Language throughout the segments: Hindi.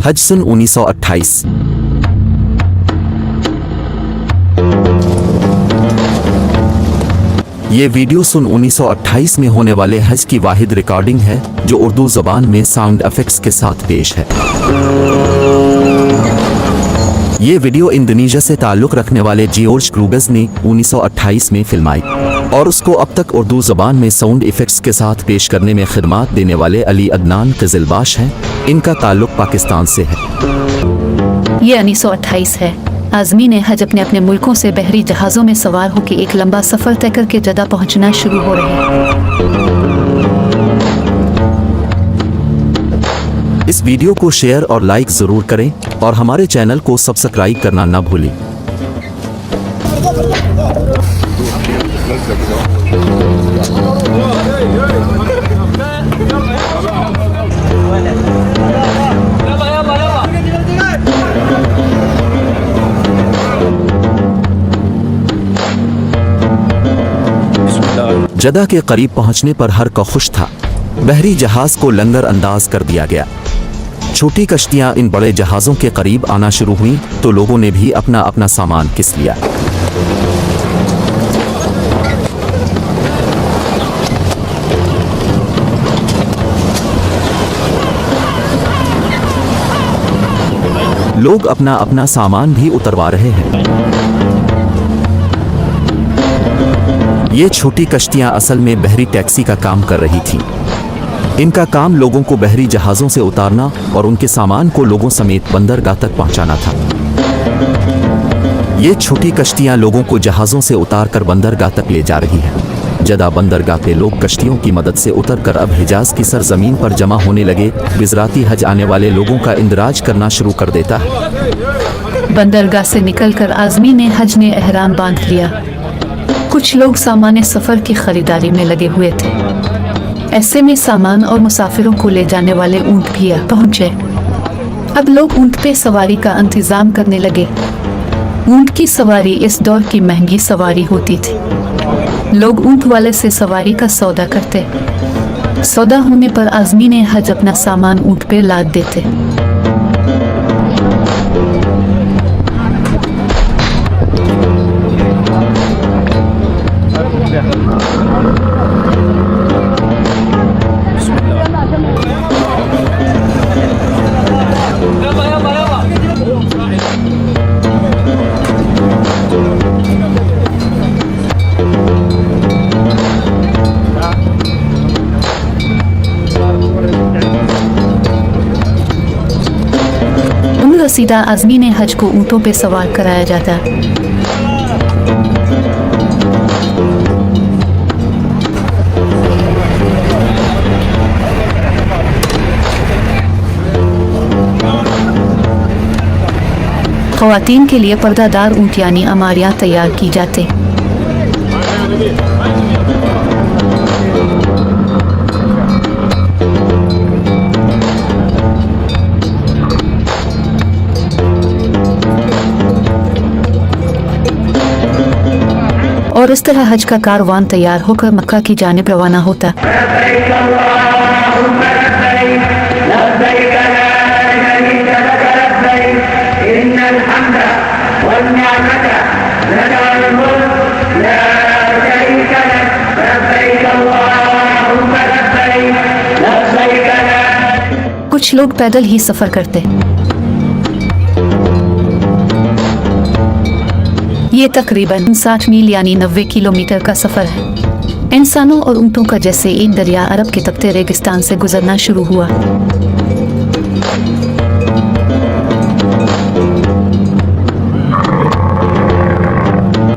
हज सन 1928। ये वीडियो सन 1928 में होने वाले हज की वाहिद रिकॉर्डिंग है जो उर्दू ज़बान में साउंड इफेक्ट्स के साथ पेश है। ये वीडियो इंडोनेशिया से ताल्लुक़ रखने वाले जियोर्ज क्रूगस ने 1928 में फिल्माई और उसको अब तक उर्दू ज़बान में साउंड इफेक्ट्स के साथ पेश करने में खिदमत देने वाले अली अदनान क़िज़िलबाश हैं। इनका ताल्लुक़ पाकिस्तान से है। ये 1928 है। आज़मीन हज अपने अपने मुल्कों से बहरी जहाज़ों में सवार होकर एक लंबा सफ़र तय करके जद्दा पहुंचना शुरू हो रहे हैं। इस वीडियो को शेयर और लाइक ज़रूर करें और हमारे चैनल को सब्सक्राइब करना ना भूलें। जद्दा के करीब पहुंचने पर हर कोई खुश था। बहरी जहाज को लंगर अंदाज कर दिया गया। छोटी कश्तियां इन बड़े जहाज़ों के करीब आना शुरू हुई तो लोगों ने भी अपना अपना सामान किस लिया। लोग अपना अपना सामान भी उतरवा रहे हैं। ये छोटी कश्तियां असल में बहरी टैक्सी का काम कर रही थीं। इनका काम लोगों को बहरी जहाज़ों से उतारना और उनके सामान को लोगों समेत बंदरगाह तक पहुंचाना था। ये छोटी कश्तियां लोगों को जहाज़ों से उतारकर बंदरगाह तक ले जा रही हैं। जद्दा बंदरगाह पे लोग कश्तियों की मदद से उतरकर अब हिजाज की सरजमीन पर जमा होने लगे। गुजराती हज आने वाले लोगों का इंदराज करना शुरू कर देता है। बंदरगाह से निकलकर आज़मीन हज ने एहराम बांध लिया। कुछ लोग सामान्य सफ़र की खरीदारी में लगे हुए थे। ऐसे में सामान और मुसाफिरों को ले जाने वाले ऊंट भी पहुंचे। अब लोग ऊंट पे सवारी का इंतजाम करने लगे। ऊंट की सवारी इस दौर की महंगी सवारी होती थी। लोग ऊंट वाले से सवारी का सौदा करते। सौदा होने पर आज़मीन हज अपना सामान ऊंट पे लाद देते। सीधा आज़मीन हज को ऊँटों पे सवार कराया जाता। ख़वातीन के लिए पर्दादार ऊँट यानी अमारियाँ तैयार की जाते। और इस तरह हज का कारवान तैयार होकर मक्का की जानिब रवाना होता। कुछ लोग पैदल ही सफर करते। ये तकरीबन 60 मील यानी 90 किलोमीटर का सफ़र है। इंसानों और ऊँटों का जैसे एक दरिया अरब के तपते रेगिस्तान से गुजरना शुरू हुआ।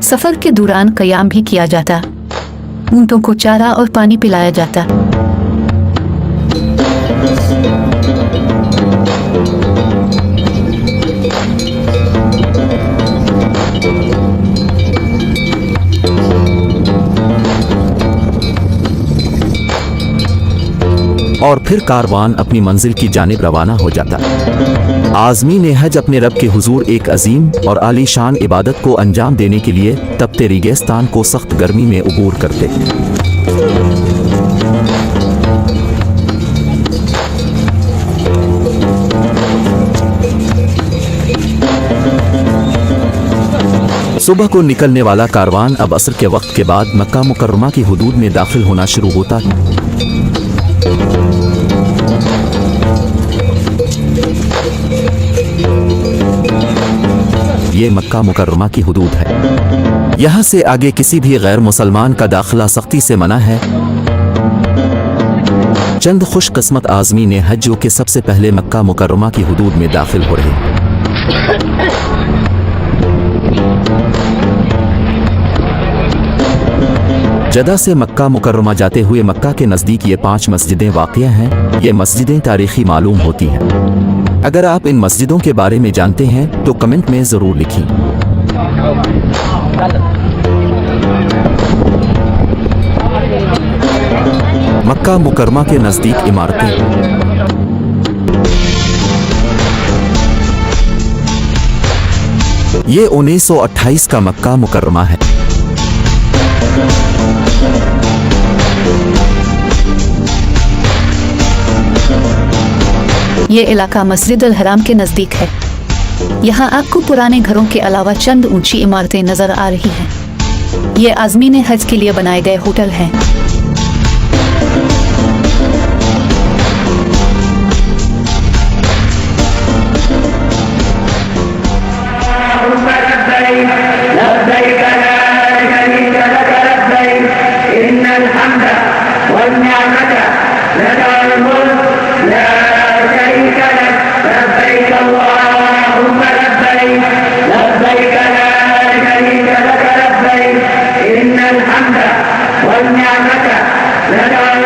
सफ़र के दौरान क़याम भी किया जाता। ऊँटों को चारा और पानी पिलाया जाता। और फिर कारवान अपनी मंजिल की जानिब रवाना हो जाता। आज़मीन हज अपने रब के हुजूर एक अजीम और आलीशान इबादत को अंजाम देने के लिए तपते रेगिस्तान को सख्त गर्मी में उबूर करते। सुबह को निकलने वाला कारवान अब असर के वक्त के बाद मक्का मुकर्रमा की हुदूद में दाखिल होना शुरू होता है। ये मक्का मुकर्रमा की हुदूद है। यहाँ से आगे किसी भी गैर मुसलमान का दाखिला सख्ती से मना है। चंद खुशकिस्मत आज़मीन हज जो कि सबसे पहले मक्का मुकर्रमा की हुदूद में दाखिल हो रहे हैं। जदा से मक्का मुकर्रमा जाते हुए मक्का के नज़दीक ये 5 मस्जिदें वाक़िया हैं। ये मस्जिदें तारीख़ी मालूम होती हैं। अगर आप इन मस्जिदों के बारे में जानते हैं तो कमेंट में ज़रूर लिखें। मक्का मुकर्रमा के नज़दीक इमारतें। ये 1928 का मक्का मुकर्रमा है। ये इलाका मस्जिद अल हराम के नज़दीक है। यहाँ आपको पुराने घरों के अलावा चंद ऊंची इमारतें नजर आ रही हैं। ये आज़मीन हज के लिए बनाए गए होटल हैं।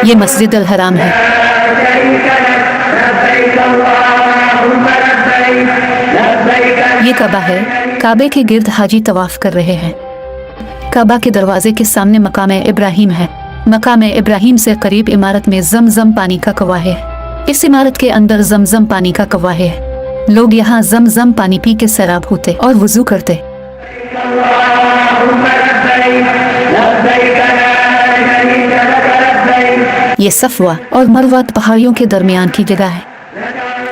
ये मस्जिद अल हराम है। ये काबा है। काबे के गिर्द हाजी तवाफ कर रहे हैं। काबा के दरवाजे के सामने मकाम इब्राहिम है। मकाम इब्राहिम से करीब इमारत में जमजम पानी का कुआं है। इस इमारत के अंदर जमजम पानी का कुआं है। लोग यहाँ जमजम पानी पी के सैराब होते और वुजू करते। ये सफवा और मरवा पहाड़ियों के दरमियान की जगह है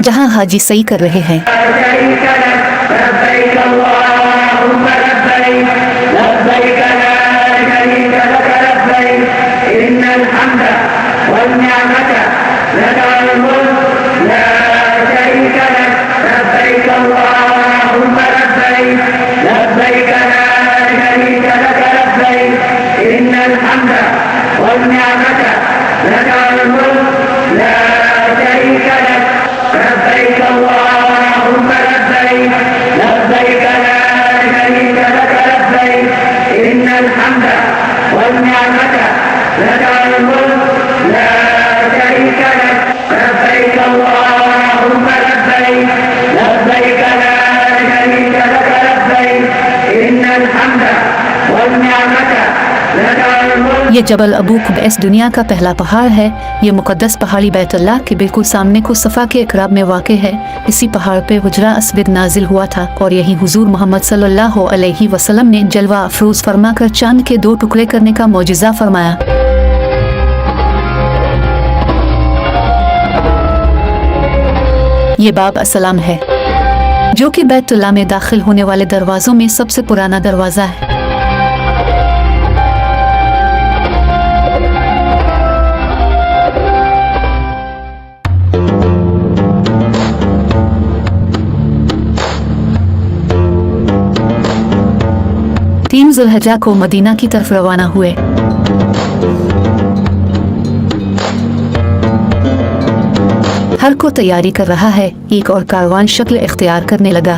जहाँ हाजी सही कर रहे हैं। ये जबल अबू कुबैस दुनिया का पहला पहाड़ है। ये मुकद्दस पहाड़ी बैतुल्लाह के बिल्कुल सामने को सफ़ा के इकराब में वाक़ है। इसी पहाड़ पे हुजरा अस्वद नाजिल हुआ था और यही हुजूर मोहम्मद सल्लल्लाहु अलैहि वसल्लम ने जलवा अफरोज फरमा कर चांद के 2 टुकड़े करने का मौजिज़ा फरमाया। ये बाब अस्सलाम है जो कि बैतुल्लाह में दाखिल होने वाले दरवाज़ों में सबसे पुराना दरवाज़ा है। ज़ुल्हज्जा को मदीना की तरफ रवाना हुए। हर को तैयारी कर रहा है। एक और कारवान शक्ल इख्तियार करने लगा।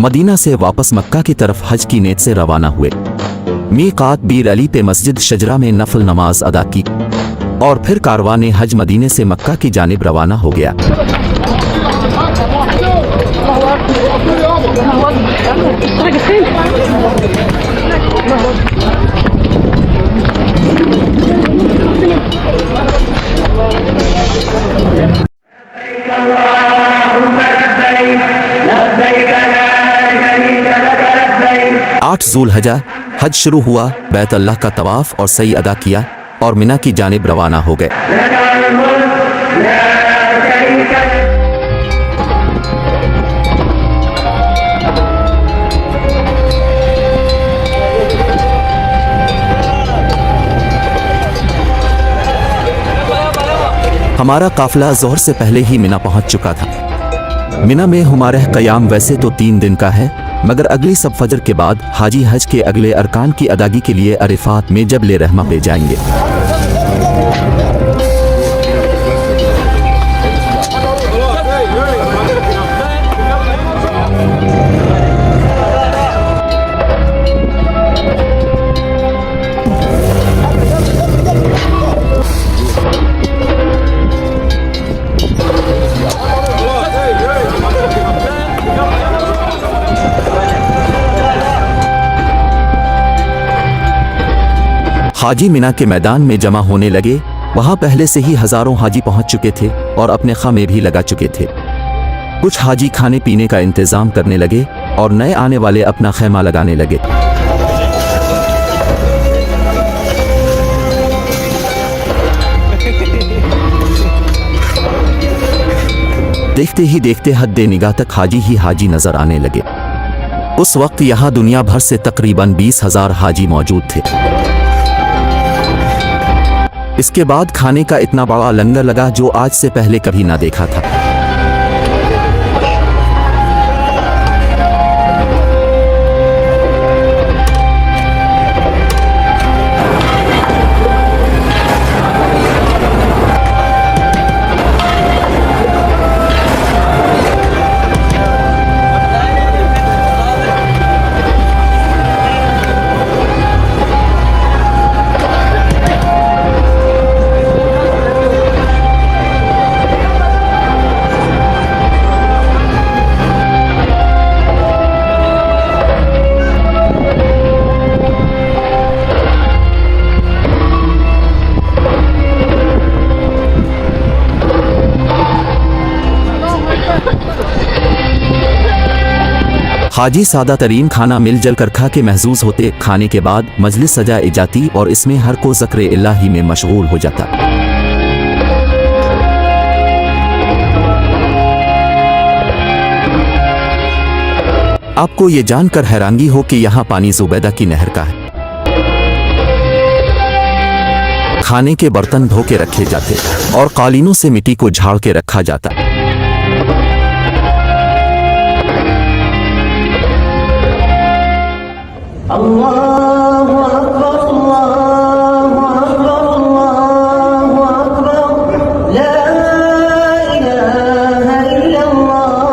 मदीना से वापस मक्का की तरफ हज की नीयत से रवाना हुए। मीकात बीर अली पे मस्जिद शजरा में नफल नमाज अदा की और फिर कारवान हज मदीने से मक्का की जानिब रवाना हो गया। आठ ज़ुल्हिज्जा हज शुरू हुआ। बैत अल्लाह का तवाफ और सई अदा किया और मिना की जानिब रवाना हो गए। हमारा काफिला जोहर से पहले ही मिना पहुंच चुका था। मिना में हमारा क़याम वैसे तो 3 दिन का है, मगर अगली सब फजर के बाद हाजी हज के अगले अरकान की अदागी के लिए अरफात में जबल रहमा पे जाएंगे। हाजी मिना के मैदान में जमा होने लगे। वहां पहले से ही हजारों हाजी पहुंच चुके थे और अपने खामे भी लगा चुके थे। कुछ हाजी खाने पीने का इंतजाम करने लगे और नए आने वाले अपना खैमा लगाने लगे। देखते ही देखते हद निगाह तक हाजी ही हाजी नजर आने लगे। उस वक्त यहां दुनिया भर से तकरीबन 20,000 हाजी मौजूद थे। इसके बाद खाने का इतना बड़ा लंगर लगा जो आज से पहले कभी ना देखा था। हाजी सादा तरीन खाना मिलजुल कर खा के महजूज होते। खाने के बाद मजलिस सजाई जाती और इसमें हर को ज़िक्र इलाही में मशगूल हो जाता। आपको ये जानकर हैरानगी हो कि यहाँ पानी जुबैदा की नहर का है। खाने के बर्तन धो के रखे जाते और कालीनों से मिट्टी को झाड़ के रखा जाता। अल्लाहु अकबर, अल्लाहु अकबर, अल्लाहु अकबर, ला इलाहा इल्लल्लाह,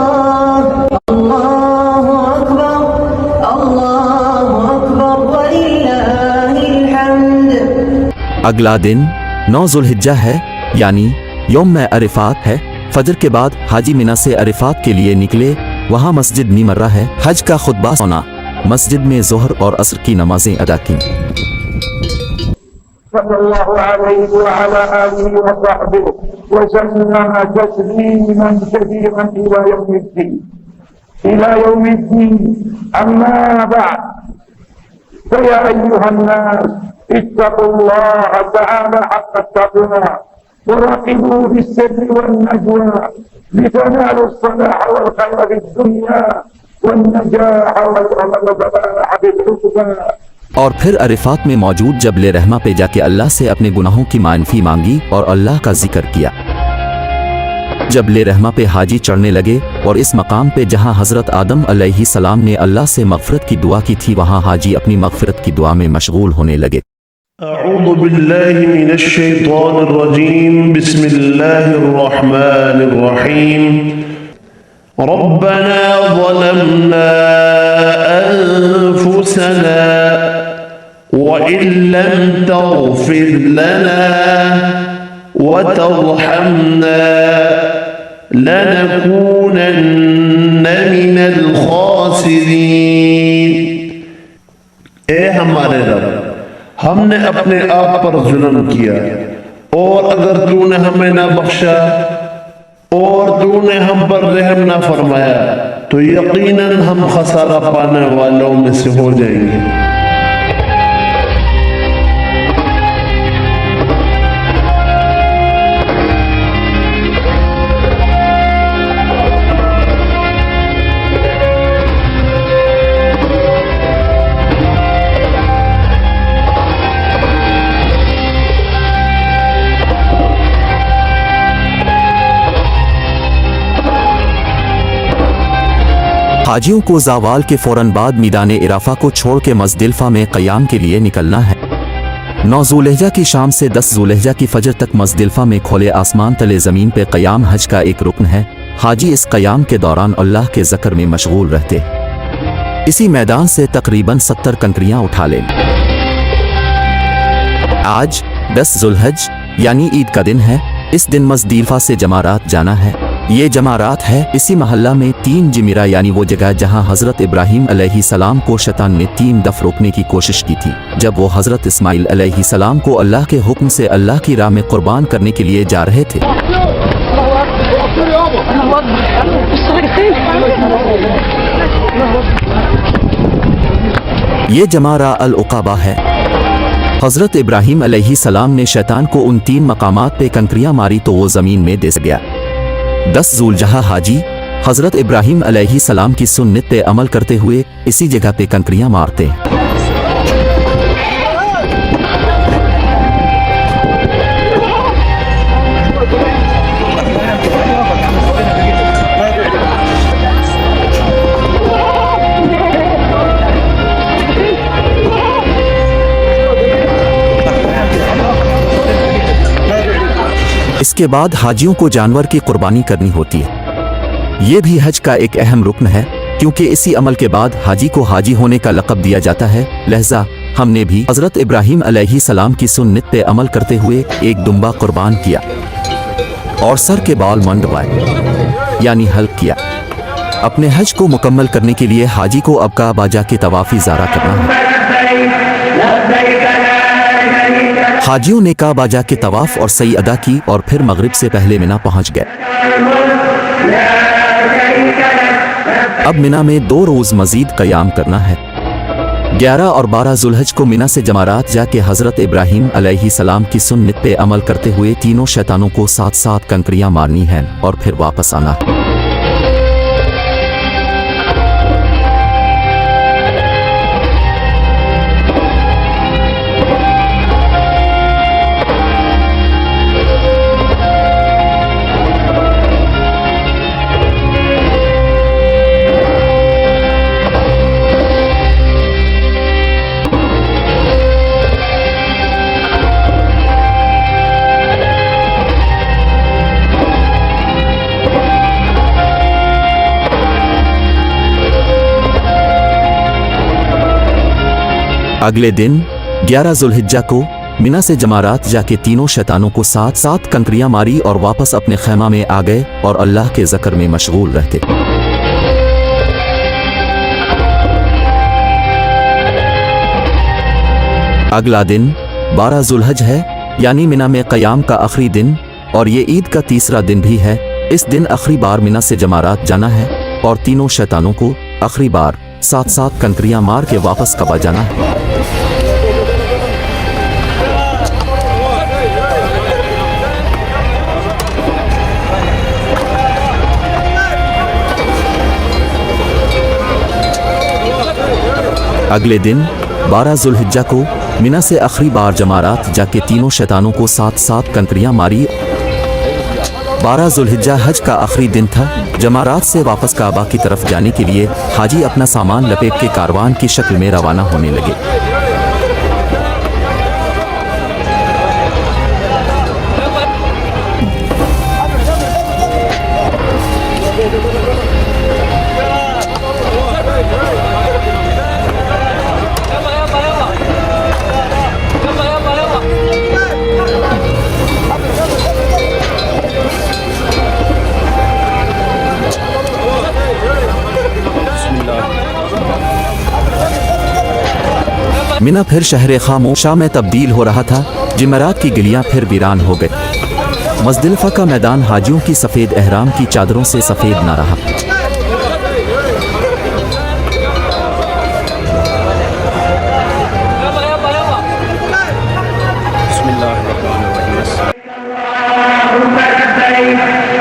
अल्लाहु अकबर वलिल्लाहिल हम्द। अगला दिन 9 ज़ुल्हिज्जा है, यानी यौम में अरफात है। फजर के बाद हाजी मिना से अरफात के लिए निकले। वहाँ मस्जिद निमर्रा है। हज का खुतबा सुना। मस्जिद में जोहर और असर की नमाजें अदा की। सल्लल्लाहु अलैहि व अला आलिहि व सहबिहि व सल्लम तस्लीमन कसीरन इला यौमिद्दीन अम्मा बअद फया अय्युहन नास इत्तक़ुल्लाह तआला हक़्क़ तक़वा व राक़िबू बिस्सिर्रि वन नजवा लितनालु स्सलाह वल खैर फिद दुनिया और फिर अरफात में मौजूद जबल रहमा पे जाके अल्लाह से अपने गुनाहों की माफ़ी मांगी और अल्लाह का जिक्र किया। जबल रहमा पे हाजी चढ़ने लगे और इस मकाम पे जहां हज़रत आदम अलैहिस्सलाम ने अल्लाह से मग़फ़िरत की दुआ की थी, वहां हाजी अपनी मग़फ़िरत की दुआ में मशगूल होने लगे। अऊज़ु बिल्लाहि मिनश शैतानिर रजीम, बिस्मिल्लाहिर रहमानिर रहीम। रब्बना ज़लमना अनफुसना व इल्लम तग़फिर लना व तर्हमना लनकूनन्न मिनल खासिरीन। ए हमारे रब, हमने अपने आप पर जुल्म किया और अगर तूने हमें ना बख्शा और तूने हम पर रहम ना फरमाया तो यकीनन हम खसारा पाने वालों में से हो जाएंगे। हाजियों को ज़वाल के फौरन बाद मीदान इराफा को छोड़ के मज़दिलफ़ा में क़याम के लिए निकलना है। 9 ज़ुलहिज्जा की शाम से 10 ज़ुलहिज्जा की फजर तक मज़दिलफ़ा में खुले आसमान तले ज़मीन पे क़याम हज का एक रुकन है। हाजी इस क़याम के दौरान अल्लाह के ज़िक्र में मशगूल रहते। इसी मैदान से तकरीबन 70 कंकरियाँ उठा लें। आज 10 ज़ुलहज यानी ईद का दिन है। इस दिन मज़दलिफ़ा से जमारात जाना है। ये जमारात है इसी महल्ला में 3 जिमिरा यानी वो जगह जहां हज़रत इब्राहीम अलैहिस्सलाम को शैतान ने 3 दफ़ रोकने की कोशिश की थी, जब वो हज़रत इस्माइल अलैहिस्सलाम को अल्लाह के हुक्म से अल्लाह की राह में कुर्बान करने के लिए जा रहे थे। ये जमारा अल उक़बा है। हज़रत इब्राहीम अलैहिस्सलाम ने शैतान को उन 3 मकामात पे कंकरियां मारी तो वो ज़मीन में दस गया। 10 ज़ुलहिज्जा हाजी हज़रत इब्राहीम अलैहिस्सलाम की सुन्नत पे अमल करते हुए इसी जगह पे कंकरियां मारते हैं। इसके बाद हाजियों को जानवर की कुर्बानी करनी होती है। ये भी हज का एक अहम रुकन है, क्योंकि इसी अमल के बाद हाजी को हाजी होने का लक़ब दिया जाता है। लिहाजा हमने भी हज़रत इब्राहीम अलैहिस्सलाम की सुन्नत पे अमल करते हुए एक दुम्बा कुर्बान किया और सर के बाल मंडवाए यानी हल्क किया। अपने हज को मुकम्मल करने के लिए हाजी को अब काबा जाके तवाफ़ी ज़ारा करना है। हाजियों ने काबा जाके तवाफ और सई अदा की और फिर मगरिब से पहले मिना पहुंच गए। अब मिना में 2 रोज़ मजीद क़याम करना है। 11 और 12 ज़ुलहज को मिना से जमारात जाके हज़रत इब्राहीम अलैहिस्सलाम की सुन्नत पे अमल करते हुए तीनों शैतानों को 7-7 कंकरियां मारनी हैं और फिर वापस आना है। अगले दिन 11 ज़ुलहिज्जा को मिना से जमारात जाके तीनों शैतानों को 7-7 कंकरियां मारी और वापस अपने खैमा में आ गए और अल्लाह के ज़िक्र में मशगूल रहते। अगला दिन 12 ज़ुलहज है, यानी मिना में क़याम का आखिरी दिन और ये ईद का तीसरा दिन भी है। इस दिन आखिरी बार मिना से जमारात जाना है और तीनों शैतानों को आखिरी बार 7-7 कंकरियां मार के वापस कबा जाना है। अगले दिन 12 ज़ुलहिज्जा को मिना से आखिरी बार जमारात जाके तीनों शैतानों को 7-7 कंकरियां मारी। 12 ज़ुलहिज्जा हज का आखिरी दिन था। जमारात से वापस काबा की तरफ जाने के लिए हाजी अपना सामान लपेट के कारवान की शक्ल में रवाना होने लगे। मिना फिर शहर खामोशा में तब्दील हो रहा था। जिमरात की गिलियां फिर वीरान हो गई। मजदलिफा का मैदान हाजियों की सफ़ेद एहराम की चादरों से सफ़ेद न रहा।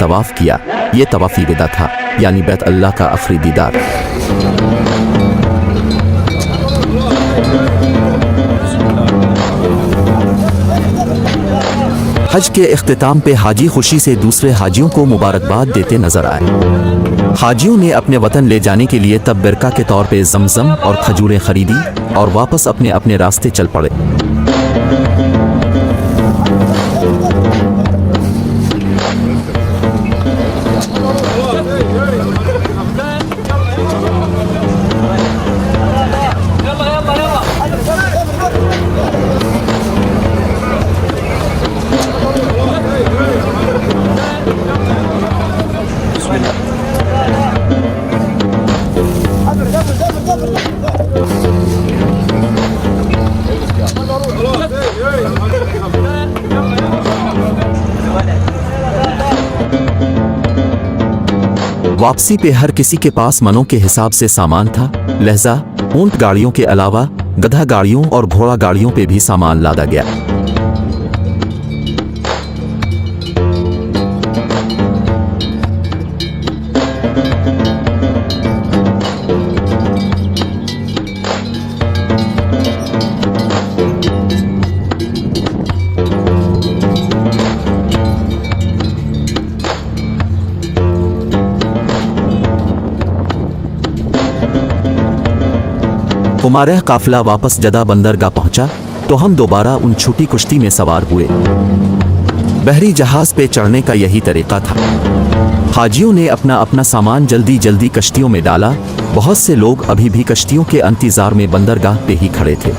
तवाफ़ किया। ये तवाफ़ी विदा था, यानी बैत अल्लाह का आखिरी दीदार। हज के इख्तिताम पे हाजी खुशी से दूसरे हाजियों को मुबारकबाद देते नजर आए। हाजियों ने अपने वतन ले जाने के लिए तब बिरका के तौर पे जमजम और खजूरें खरीदी और वापस अपने अपने रास्ते चल पड़े। वापसी पे हर किसी के पास मनों के हिसाब से सामान था। लहजा ऊंट गाड़ियों के अलावा गधा गाड़ियों और घोड़ा गाड़ियों पे भी सामान लादा गया। हमारा काफिला वापस जदा बंदरगाह पहुंचा तो हम दोबारा उन छोटी कुश्ती में सवार हुए। बहरी जहाज पे चढ़ने का यही तरीका था। हाजियों ने अपना अपना सामान जल्दी जल्दी कश्तियों में डाला। बहुत से लोग अभी भी कश्तियों के इंतजार में बंदरगाह पे ही खड़े थे।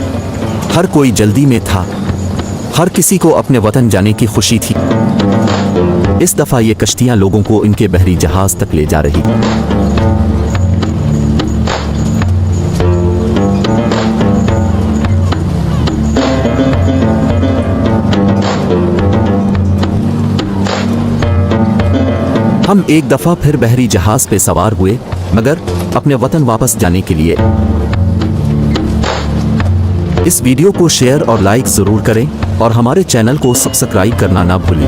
हर कोई जल्दी में था। हर किसी को अपने वतन जाने की खुशी थी। इस दफा ये कश्तियां लोगों को इनके बहरी जहाज तक ले जा रही। हम एक दफा फिर बहरी जहाज पे सवार हुए, मगर अपने वतन वापस जाने के लिए। इस वीडियो को शेयर और लाइक जरूर करें और हमारे चैनल को सब्सक्राइब करना ना भूलें।